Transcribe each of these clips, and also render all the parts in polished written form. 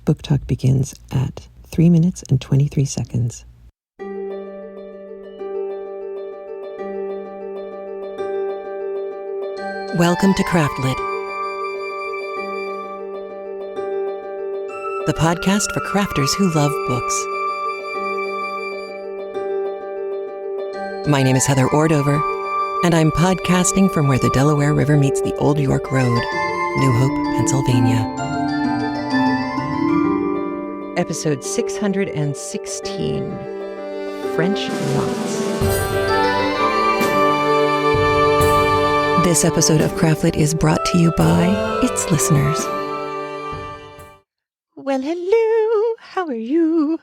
book talk begins at 3 minutes and 23 seconds. Welcome to CraftLit, the podcast for crafters who love books. My name is Heather Ordover, and I'm podcasting from where the Delaware River meets the Old York Road, New Hope, Pennsylvania. Episode 616, French Knots. This episode of CraftLit is brought to you by its listeners. Well, hello, how are you?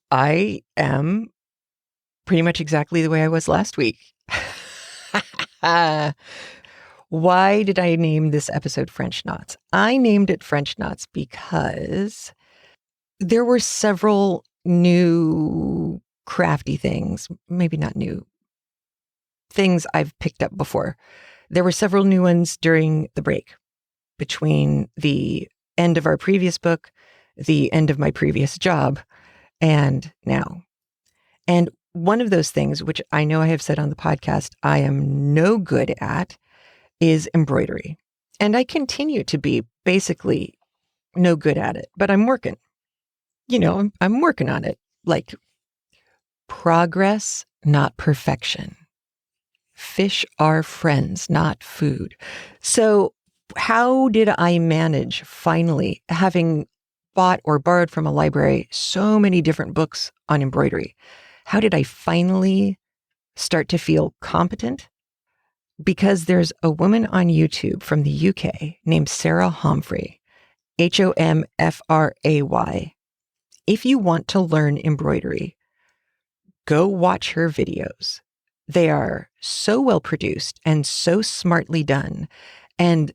I am pretty much exactly the way I was last week. Why did I name this episode French Knots? I named it French Knots because there were several new crafty things, maybe not new, things I've picked up before. There were several new ones during the break between the end of our previous book, the end of my previous job, and now. And one of those things, which I know I have said on the podcast, I am no good at, is embroidery. And I continue to be basically no good at it, but I'm working. I'm working on it. Like progress, not perfection. Fish are friends, not food. So how did I manage finally having bought or borrowed from a library so many different books on embroidery? How did I finally start to feel competent? Because there's a woman on YouTube from the UK named Sara Homfray, Homfray. If you want to learn embroidery, go watch her videos. They are so well produced and so smartly done and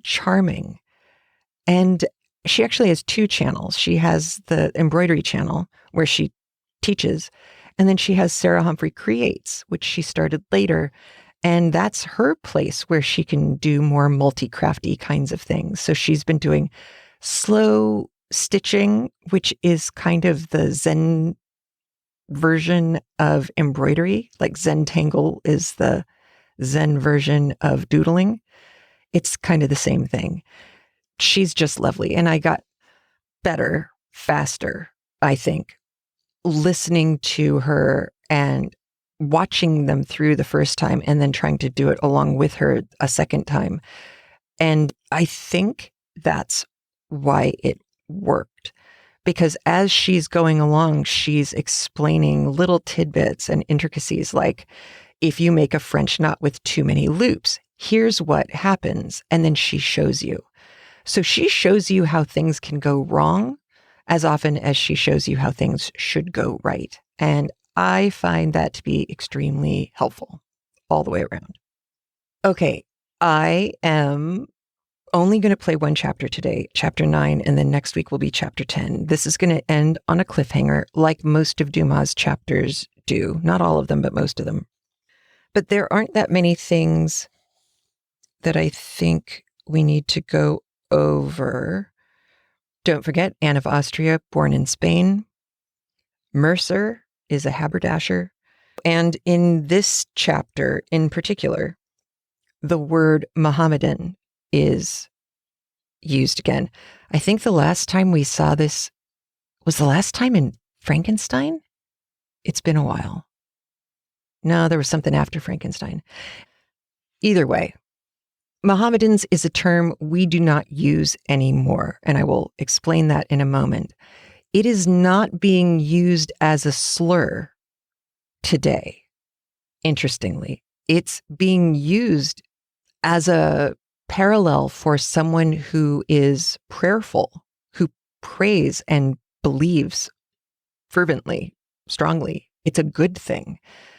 charming. And she actually has two channels. She has the embroidery channel where she teaches, and then she has Sara Homfray Creates, which she started later. And that's her place where she can do more multi-crafty kinds of things. So she's been doing slow stitching, which is kind of the Zen version of embroidery. Like Zentangle is the Zen version of doodling. It's kind of the same thing. She's just lovely. And I got better, faster, I think, listening to her and watching them through the first time and then trying to do it along with her a second time. And I think that's why it worked. Because as she's going along, she's explaining little tidbits and intricacies like, if you make a French knot with too many loops, here's what happens. And then she shows you. So she shows you how things can go wrong as often as she shows you how things should go right. And I find that to be extremely helpful all the way around. Okay, I am only going to play one chapter today, chapter 9, and then next week will be chapter 10. This is going to end on a cliffhanger like most of Dumas' chapters do. Not all of them, but most of them. But there aren't that many things that I think we need to go over. Don't forget, Anne of Austria, born in Spain. Mercer is a haberdasher. And in this chapter in particular, the word Mohammedan is used again. I think the last time we saw this was the last time in Frankenstein. It's been a while. No, there was something after Frankenstein. Either way, Mohammedans is a term we do not use anymore, and I will explain that in a moment. It is not being used as a slur today. Interestingly, it's being used as a parallel for someone who is prayerful, who prays and believes fervently, strongly. It's a good thing.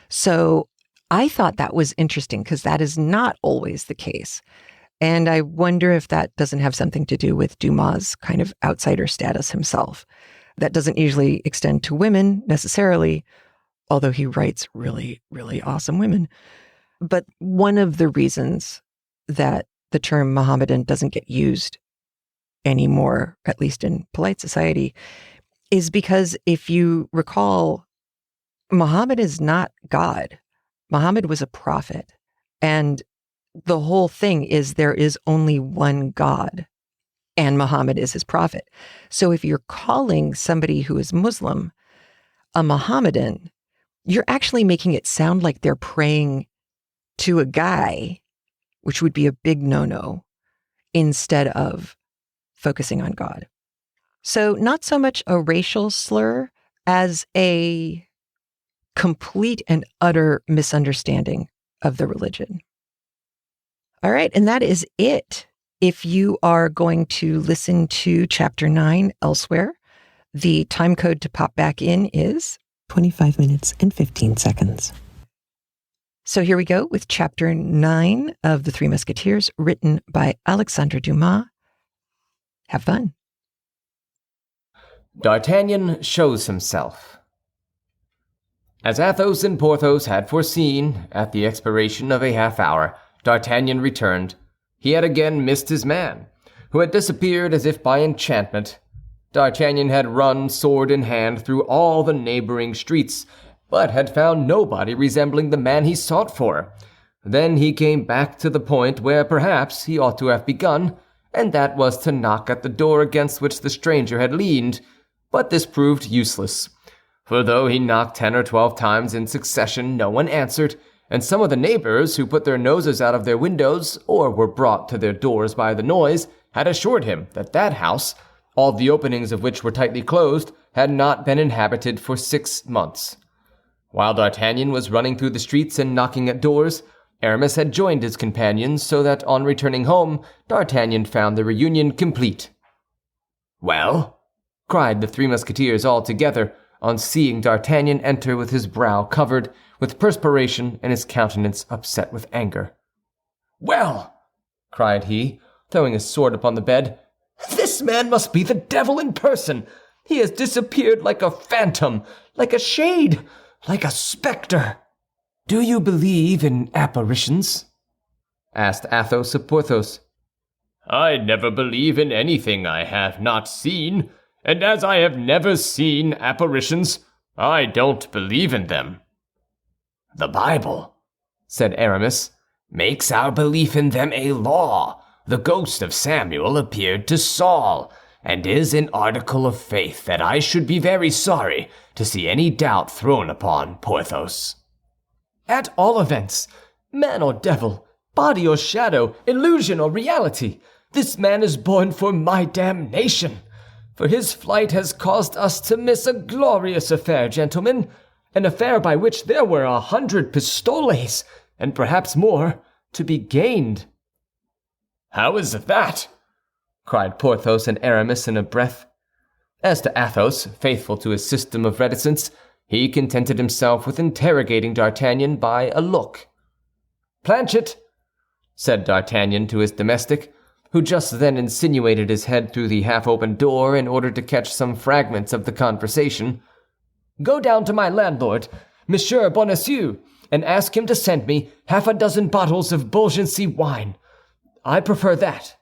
So I thought that was interesting because that is not always the case. And I wonder if that doesn't have something to do with Dumas' kind of outsider status himself. That doesn't usually extend to women necessarily, although he writes really, really awesome women. But one of the reasons that the term Mohammedan doesn't get used anymore, at least in polite society, is because if you recall, Muhammad is not God. Muhammad was a prophet. And the whole thing is there is only one God, and Muhammad is his prophet. So if you're calling somebody who is Muslim a Mohammedan, you're actually making it sound like they're praying to a guy, which would be a big no-no, instead of focusing on God. So not so much a racial slur as a complete and utter misunderstanding of the religion. All right, and that is it. If you are going to listen to Chapter 9 elsewhere, the time code to pop back in is 25 minutes and 15 seconds. So here we go with Chapter 9 of The Three Musketeers, written by Alexandre Dumas. Have fun. D'Artagnan shows himself. As Athos and Porthos had foreseen, at the expiration of a half-hour, D'Artagnan returned. He had again missed his man, who had disappeared as if by enchantment. D'Artagnan had run sword in hand through all the neighboring streets, but had found nobody resembling the man he sought for. Then he came back to the point where perhaps he ought to have begun, and that was to knock at the door against which the stranger had leaned. But this proved useless, for though he knocked 10 or 12 times in succession, no one answered, and some of the neighbors who put their noses out of their windows or were brought to their doors by the noise had assured him that that house, all the openings of which were tightly closed, had not been inhabited for 6 months. While D'Artagnan was running through the streets and knocking at doors, Aramis had joined his companions, so that on returning home, D'Artagnan found the reunion complete. "Well?" cried the three Musketeers all together, on seeing D'Artagnan enter with his brow covered with perspiration and his countenance upset with anger. "Well!" cried he, throwing his sword upon the bed. "This man must be the devil in person. He has disappeared like a phantom, like a shade, like a spectre." "Do you believe in apparitions?" asked Athos of Porthos. "I never believe in anything I have not seen, and as I have never seen apparitions, I don't believe in them." "The Bible," said Aramis, "makes our belief in them a law. The ghost of Samuel appeared to Saul, and is an article of faith that I should be very sorry to see any doubt thrown upon, Porthos." "At all events, man or devil, body or shadow, illusion or reality, this man is born for my damnation. For his flight has caused us to miss a glorious affair, gentlemen, an affair by which there were 100 pistoles, and perhaps more, to be gained." "How is that?" cried Porthos and Aramis in a breath. As to Athos, faithful to his system of reticence, he contented himself with interrogating D'Artagnan by a look. "Planchet," said D'Artagnan to his domestic, who just then insinuated his head through the half-open door in order to catch some fragments of the conversation, "go down to my landlord, Monsieur Bonacieux, and ask him to send me 6 bottles of Beaugency wine. I prefer that."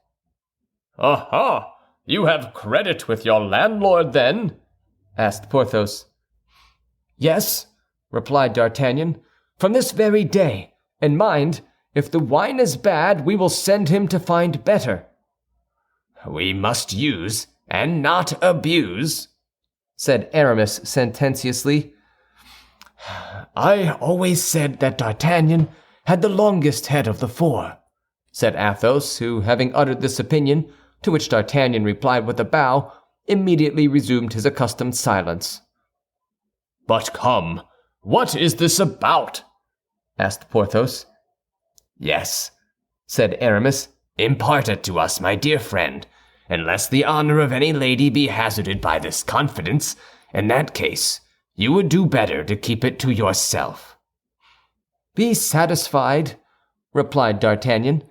"Aha! You have credit with your landlord, then?" asked Porthos. "Yes," replied D'Artagnan, "from this very day. And mind, if the wine is bad, we will send him to find better." "We must use and not abuse," said Aramis sententiously. "I always said that D'Artagnan had the longest head of the four," said Athos, who, having uttered this opinion, to which D'Artagnan replied with a bow, immediately resumed his accustomed silence. "But come, what is this about?" asked Porthos. "Yes," said Aramis, "impart it to us, my dear friend, unless the honor of any lady be hazarded by this confidence. In that case, you would do better to keep it to yourself." "Be satisfied," replied D'Artagnan.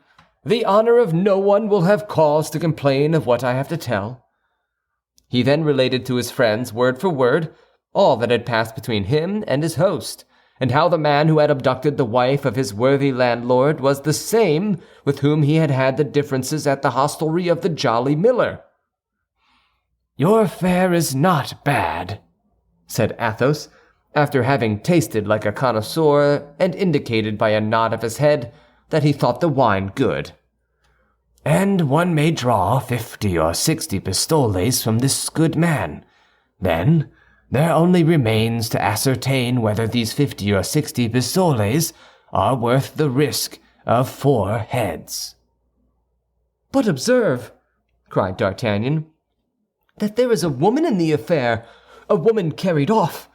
"The honor of no one will have cause to complain of what I have to tell." He then related to his friends, word for word, all that had passed between him and his host, and how the man who had abducted the wife of his worthy landlord was the same with whom he had had the differences at the hostelry of the Jolly Miller. "Your fare is not bad," said Athos, after having tasted like a connoisseur and indicated by a nod of his head that he thought the wine good. "And one may draw 50 or 60 pistoles from this good man. Then there only remains to ascertain whether these 50 or 60 pistoles are worth the risk of 4 heads." "But observe," cried D'Artagnan, "that there is a woman in the affair, a woman carried off,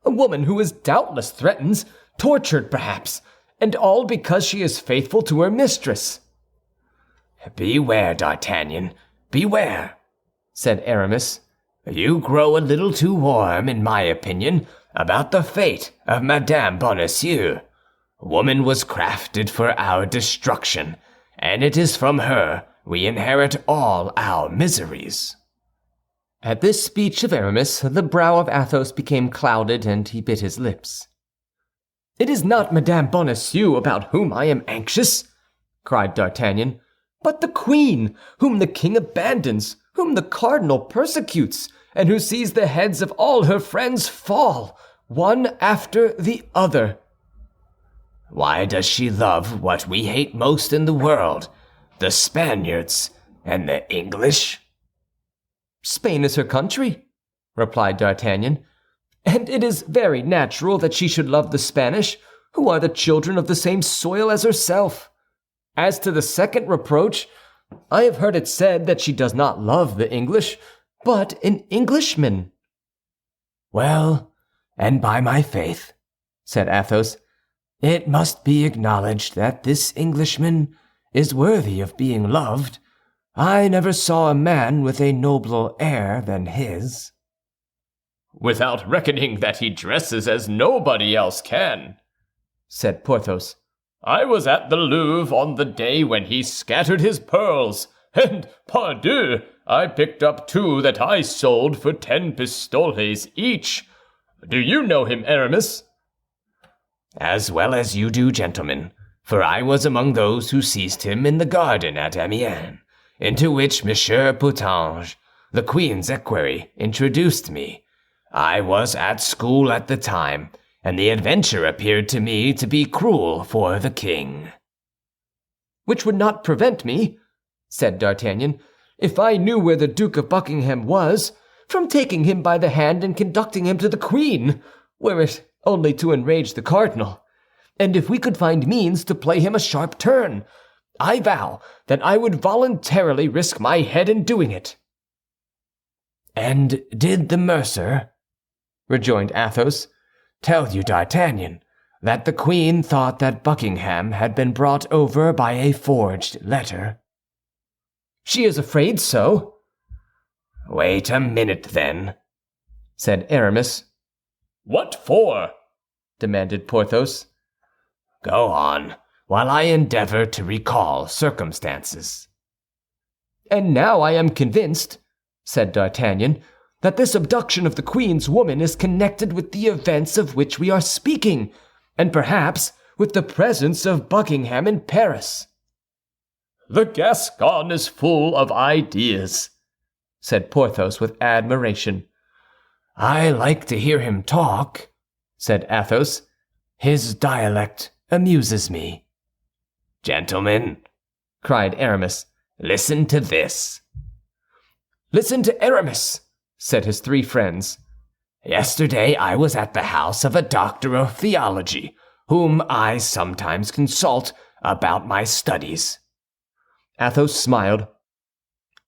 a woman who is doubtless threatened, tortured perhaps, and all because she is faithful to her mistress." "Beware, D'Artagnan, beware," said Aramis. "You grow a little too warm, in my opinion, about the fate of Madame Bonacieux. Woman was crafted for our destruction, and it is from her we inherit all our miseries." At this speech of Aramis, the brow of Athos became clouded, and he bit his lips. "It is not Madame Bonacieux about whom I am anxious," cried D'Artagnan, "but the queen, whom the king abandons, whom the cardinal persecutes, and who sees the heads of all her friends fall, one after the other." "Why does she love what we hate most in the world, the Spaniards and the English?" "Spain is her country," replied D'Artagnan, "and it is very natural that she should love the Spanish, who are the children of the same soil as herself. As to the second reproach, I have heard it said that she does not love the English, but an Englishman." "Well, and by my faith," said Athos, "it must be acknowledged that this Englishman is worthy of being loved. I never saw a man with a nobler air than his." "Without reckoning that he dresses as nobody else can," said Porthos. "I was at the Louvre on the day when he scattered his pearls, and, pardieu, I picked up 2 that I sold for 10 pistoles each. Do you know him, Aramis?" "As well as you do, gentlemen, for I was among those who seized him in the garden at Amiens, into which Monsieur Putange, the Queen's equerry, introduced me. I was at school at the time, and the adventure appeared to me to be cruel for the king." "Which would not prevent me," said D'Artagnan, "if I knew where the Duke of Buckingham was, from taking him by the hand and conducting him to the Queen, were it only to enrage the cardinal. And if we could find means to play him a sharp turn, I vow that I would voluntarily risk my head in doing it." "And did the mercer," rejoined Athos, "tell you, D'Artagnan, that the Queen thought that Buckingham had been brought over by a forged letter?" "She is afraid so." "Wait a minute, then," said Aramis. "What for?" demanded Porthos. "Go on, while I endeavor to recall circumstances." "And now I am convinced," said D'Artagnan, "that this abduction of the queen's woman is connected with the events of which we are speaking, and perhaps with the presence of Buckingham in Paris." "The Gascon is full of ideas," said Porthos with admiration. "I like to hear him talk," said Athos. "His dialect amuses me." "Gentlemen," cried Aramis, "listen to this." "Listen to Aramis," said his 3 friends. "Yesterday I was at the house of a doctor of theology, whom I sometimes consult about my studies." Athos smiled.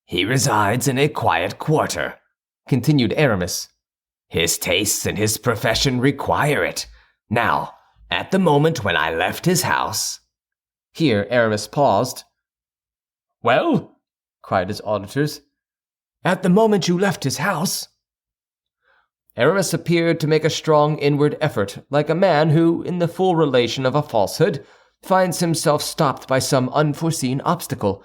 "He resides in a quiet quarter," continued Aramis. "His tastes and his profession require it. Now, at the moment when I left his house—" Here Aramis paused. "Well?" cried his auditors. "At the moment you left his house—" Aramis appeared to make a strong inward effort, like a man who, in the full relation of a falsehood, finds himself stopped by some unforeseen obstacle.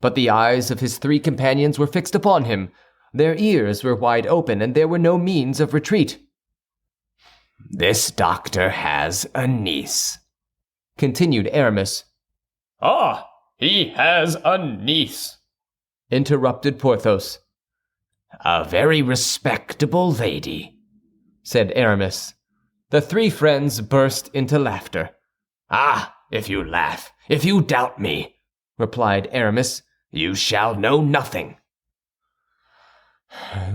But the eyes of his 3 companions were fixed upon him, their ears were wide open, and there were no means of retreat. "This doctor has a niece," continued Aramis. "Ah, he has a niece," interrupted Porthos. "A very respectable lady," said Aramis. The three friends burst into laughter. "Ah, if you laugh, if you doubt me," replied Aramis, "you shall know nothing."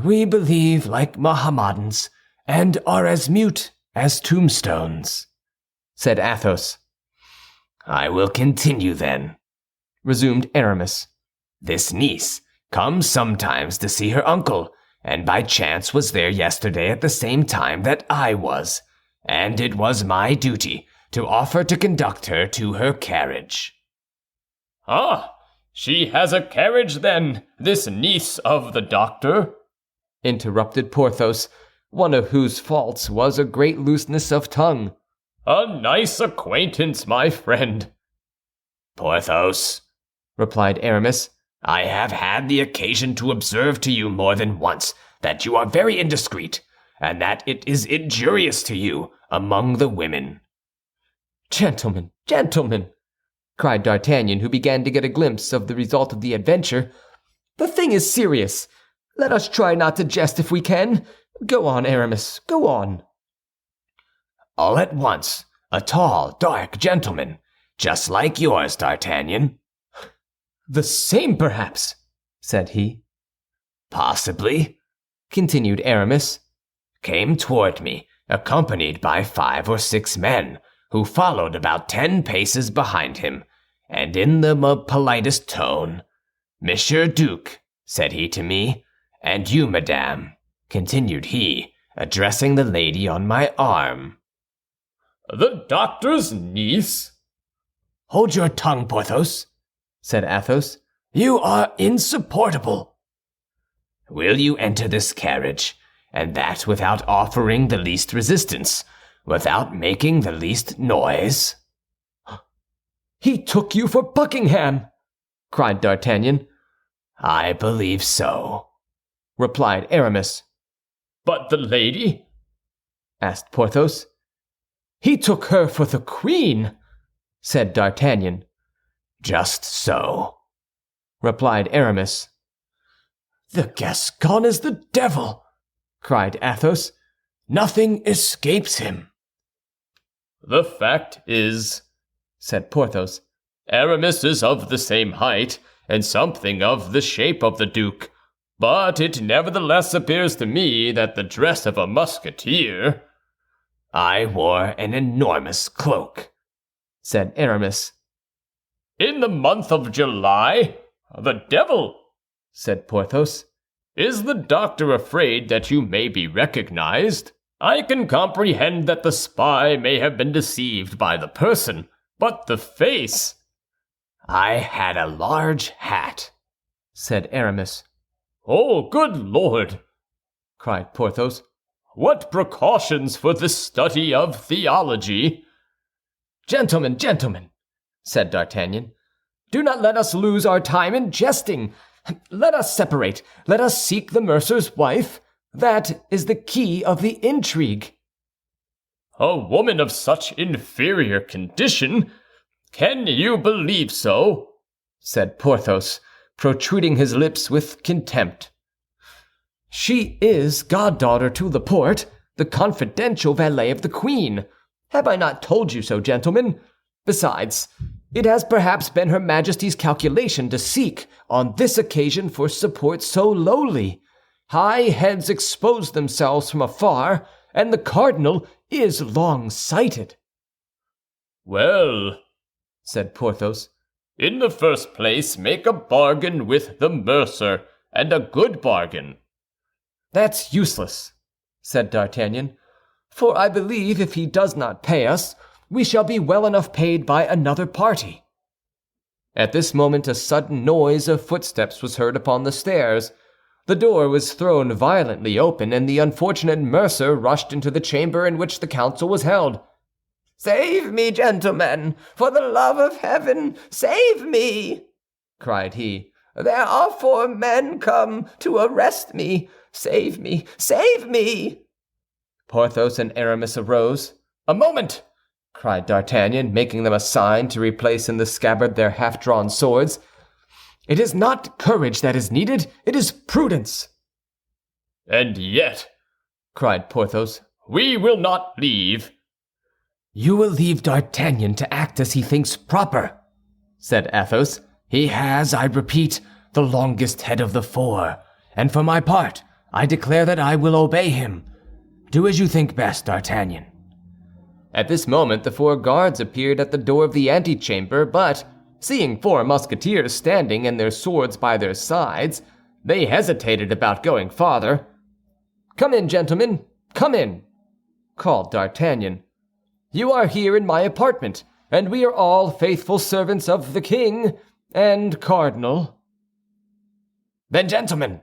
"We believe like Mohammedans, and are as mute as tombstones," said Athos. "I will continue then," resumed Aramis. "This niece comes sometimes to see her uncle, and by chance was there yesterday at the same time that I was, and it was my duty to offer to conduct her to her carriage." "Ah, she has a carriage then, this niece of the doctor?" interrupted Porthos, one of whose faults was a great looseness of tongue. "A nice acquaintance, my friend." "Porthos," replied Aramis, "I have had the occasion to observe to you more than once that you are very indiscreet, and that it is injurious to you among the women." "Gentlemen, gentlemen," cried D'Artagnan, who began to get a glimpse of the result of the adventure, "the thing is serious. Let us try not to jest if we can. Go on, Aramis, go on." "All at once, a tall, dark gentleman, just like yours, D'Artagnan." "The same, perhaps," said he. "Possibly," continued Aramis, "came toward me, accompanied by 5 or 6 men, who followed about 10 paces behind him, and in the politest tone, 'Monsieur Duke,' said he to me, 'and you, madame,' continued he, addressing the lady on my arm." "The doctor's niece?" "Hold your tongue, Porthos," said Athos. "You are insupportable. Will you enter this carriage, and that without offering the least resistance, without making the least noise?" "He took you for Buckingham!" cried D'Artagnan. "I believe so," replied Aramis. "But the lady?" asked Porthos. "He took her for the queen," said D'Artagnan. "Just so," replied Aramis. "The Gascon is the devil," cried Athos. "Nothing escapes him." "The fact is," said Porthos, "Aramis is of the same height, and something of the shape of the Duke. But it nevertheless appears to me that the dress of a musketeer—" "I wore an enormous cloak," said Aramis. "In the month of July? The devil!" said Porthos. "Is the doctor afraid that you may be recognized? I can comprehend that the spy may have been deceived by the person, but the face—" "I had a large hat," said Aramis. "Oh, good Lord!" cried Porthos. "What precautions for the study of theology!" "Gentlemen, gentlemen," said D'Artagnan, "do not let us lose our time in jesting. Let us separate. Let us seek the mercer's wife. That is the key of the intrigue." "A woman of such inferior condition? Can you believe so?" said Porthos, protruding his lips with contempt. "She is goddaughter to Laporte, the confidential valet of the queen. Have I not told you so, gentlemen? Besides, it has perhaps been Her Majesty's calculation to seek, on this occasion, for support so lowly. High heads expose themselves from afar, and the cardinal is long-sighted." "Well," said Porthos, "in the first place, make a bargain with the mercer, and a good bargain." "That's useless," said D'Artagnan, "for I believe if he does not pay us, we shall be well enough paid by another party." At this moment a sudden noise of footsteps was heard upon the stairs. The door was thrown violently open, and the unfortunate mercer rushed into the chamber in which the council was held. "Save me, gentlemen! For the love of heaven, save me!" cried he. "There are 4 men come to arrest me. Save me! Save me!" Porthos and Aramis arose. "A moment!" cried D'Artagnan, making them a sign to replace in the scabbard their half-drawn swords. "It is not courage that is needed, it is prudence." "And yet," cried Porthos, "we will not leave." "You will leave D'Artagnan to act as he thinks proper," said Athos. "He has, I repeat, the longest head of the four, and for my part, I declare that I will obey him. Do as you think best, D'Artagnan." At this moment the 4 guards appeared at the door of the antechamber, but, seeing 4 Musketeers standing and their swords by their sides, they hesitated about going farther. "Come in, gentlemen, come in," called D'Artagnan. "You are here in my apartment, and we are all faithful servants of the king and cardinal." "Then, gentlemen,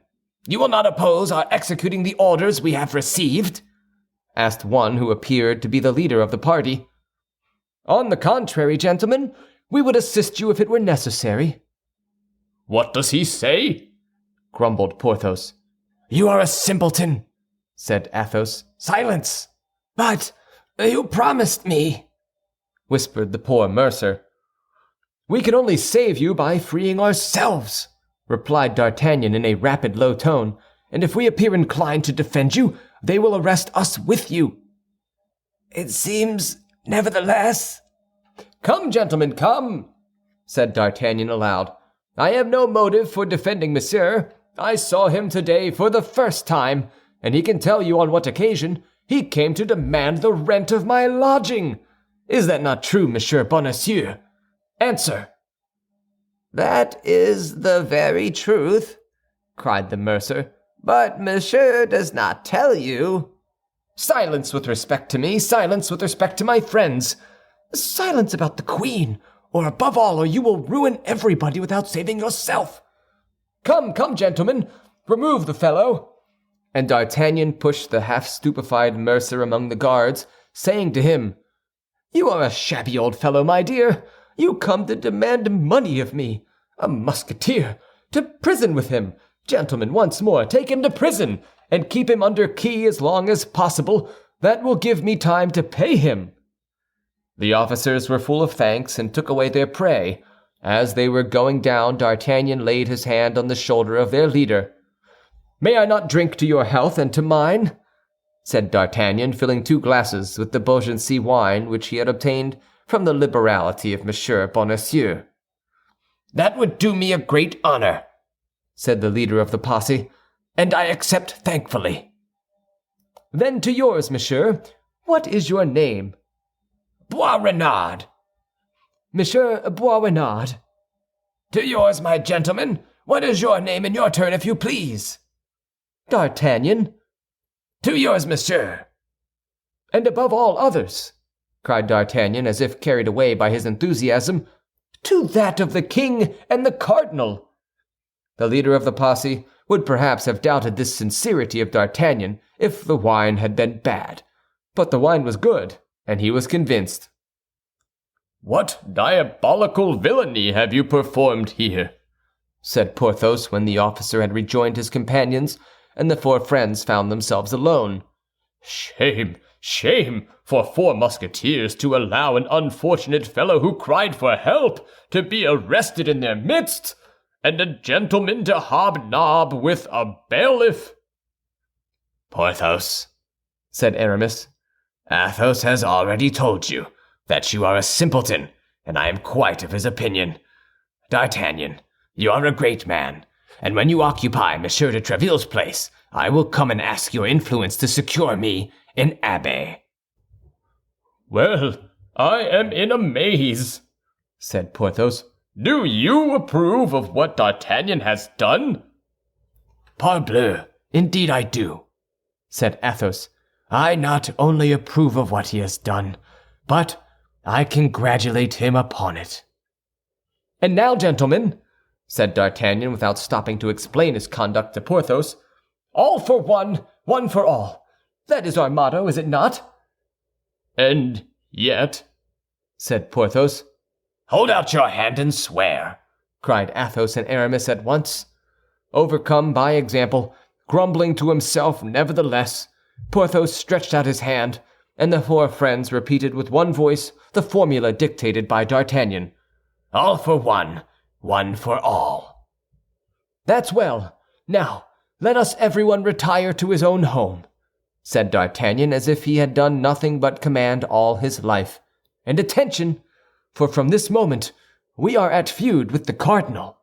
you will not oppose our executing the orders we have received?" asked one who appeared to be the leader of the party. "On the contrary, gentlemen, we would assist you if it were necessary." "What does he say?" grumbled Porthos. "You are a simpleton," said Athos. "Silence!" "But you promised me," whispered the poor mercer. "We can only save you by freeing ourselves," replied D'Artagnan in a rapid, low tone. "And if we appear inclined to defend you, they will arrest us with you." "It seems, nevertheless—" "Come, gentlemen, come," said D'Artagnan aloud. "I have no motive for defending Monsieur. I saw him today for the first time, and he can tell you on what occasion. He came to demand the rent of my lodging. Is that not true, Monsieur Bonacieux? Answer." "That is the very truth," cried the mercer. "But Monsieur does not tell you." "Silence with respect to me, silence with respect to my friends. Silence about the queen, or above all, or you will ruin everybody without saving yourself." "Come, come, gentlemen, remove the fellow." And D'Artagnan pushed the half-stupefied mercer among the guards, saying to him, "You are a shabby old fellow, my dear. You come to demand money of me. A Musketeer! To prison with him! Gentlemen, once more, take him to prison, and keep him under key as long as possible. That will give me time to pay him." The officers were full of thanks and took away their prey. As they were going down, D'Artagnan laid his hand on the shoulder of their leader. "May I not drink to your health and to mine?" said D'Artagnan, filling 2 glasses with the Beaugency wine which he had obtained from the liberality of Monsieur Bonacieux. "That would do me a great honor," said the leader of the posse, "and I accept thankfully." "Then to yours, monsieur. What is your name?" "Boisrenard." "Monsieur Boisrenard." "To yours, my gentleman. What is your name in your turn, if you please?" "D'Artagnan." "To yours, monsieur." "And above all others," cried D'Artagnan, as if carried away by his enthusiasm, "to that of the king and the cardinal." The leader of the posse would perhaps have doubted this sincerity of D'Artagnan if the wine had been bad, but the wine was good, and he was convinced. "What diabolical villainy have you performed here?" said Porthos when the officer had rejoined his companions, and the 4 friends found themselves alone. "Shame, shame, for 4 Musketeers to allow an unfortunate fellow who cried for help to be arrested in their midst, and a gentleman to hobnob with a bailiff." "Porthos," said Aramis, "Athos has already told you that you are a simpleton, and I am quite of his opinion. D'Artagnan, you are a great man, and when you occupy Monsieur de Tréville's place, I will come and ask your influence to secure me an abbé." "Well, I am in a maze," said Porthos. "Do you approve of what D'Artagnan has done?" "Parbleu, indeed I do," said Athos. "I not only approve of what he has done, but I congratulate him upon it." "And now, gentlemen," said D'Artagnan without stopping to explain his conduct to Porthos, "all for one, one for all. That is our motto, is it not?" "And yet," said Porthos. "Hold out your hand and swear," cried Athos and Aramis at once. Overcome by example, grumbling to himself nevertheless, Porthos stretched out his hand, and the 4 friends repeated with one voice the formula dictated by D'Artagnan. "All for one, one for all." "That's well. Now, let us everyone retire to his own home," said D'Artagnan, as if he had done nothing but command all his life. "And attention, for from this moment we are at feud with the cardinal."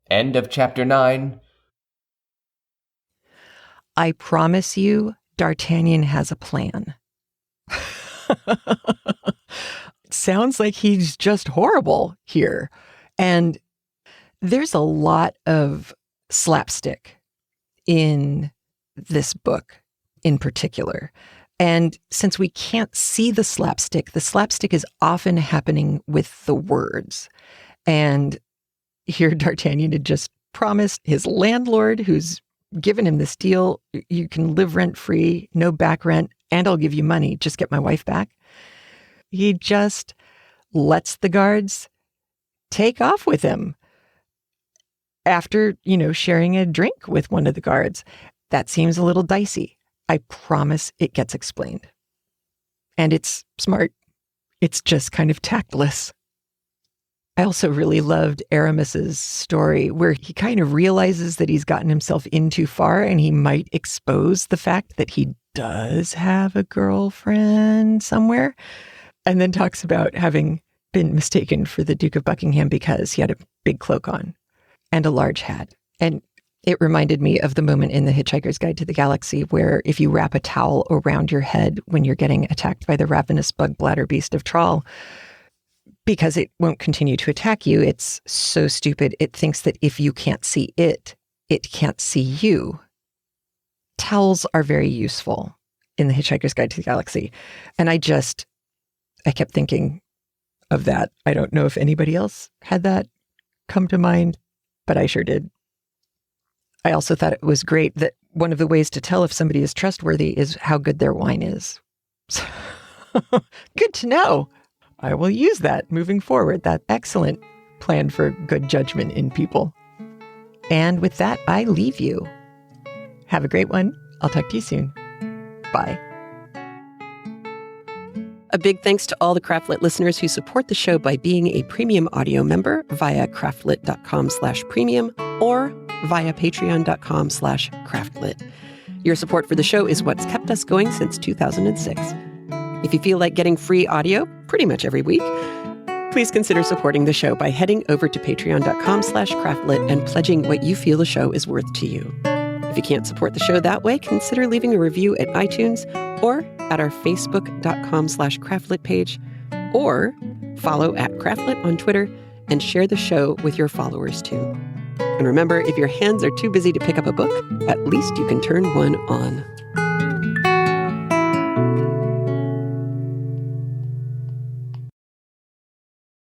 End of chapter 9. I promise you, D'Artagnan has a plan. Sounds like he's just horrible here. And there's a lot of slapstick in this book in particular. And since we can't see the slapstick is often happening with the words. And here D'Artagnan had just promised his landlord, who's given him this deal, you can live rent-free, no back rent, and I'll give you money, just get my wife back. He just lets the guards take off with him after, sharing a drink with one of the guards. That seems a little dicey. I promise it gets explained. And it's smart. It's just kind of tactless. I also really loved Aramis's story where he kind of realizes that he's gotten himself in too far and he might expose the fact that he does have a girlfriend somewhere, and then talks about having been mistaken for the Duke of Buckingham because he had a big cloak on and a large hat. And it reminded me of the moment in The Hitchhiker's Guide to the Galaxy where if you wrap a towel around your head when you're getting attacked by the ravenous bug bladder beast of Trawl, because it won't continue to attack you, it's so stupid. It thinks that if you can't see it, it can't see you. Towels are very useful in The Hitchhiker's Guide to the Galaxy. And I kept thinking of that. I don't know if anybody else had that come to mind, but I sure did. I also thought it was great that one of the ways to tell if somebody is trustworthy is how good their wine is. Good to know. I will use that moving forward. That excellent plan for good judgment in people. And with that, I leave you. Have a great one. I'll talk to you soon. Bye. A big thanks to all the CraftLit listeners who support the show by being a premium audio member via craftlit.com/premium or via patreon.com/craftlit. Your support for the show is what's kept us going since 2006. If you feel like getting free audio pretty much every week, please consider supporting the show by heading over to patreon.com/craftlit and pledging what you feel the show is worth to you. If you can't support the show that way, consider leaving a review at iTunes or at our facebook.com/craftlit page, or follow at CraftLit on Twitter and share the show with your followers too. And remember, if your hands are too busy to pick up a book, at least you can turn one on.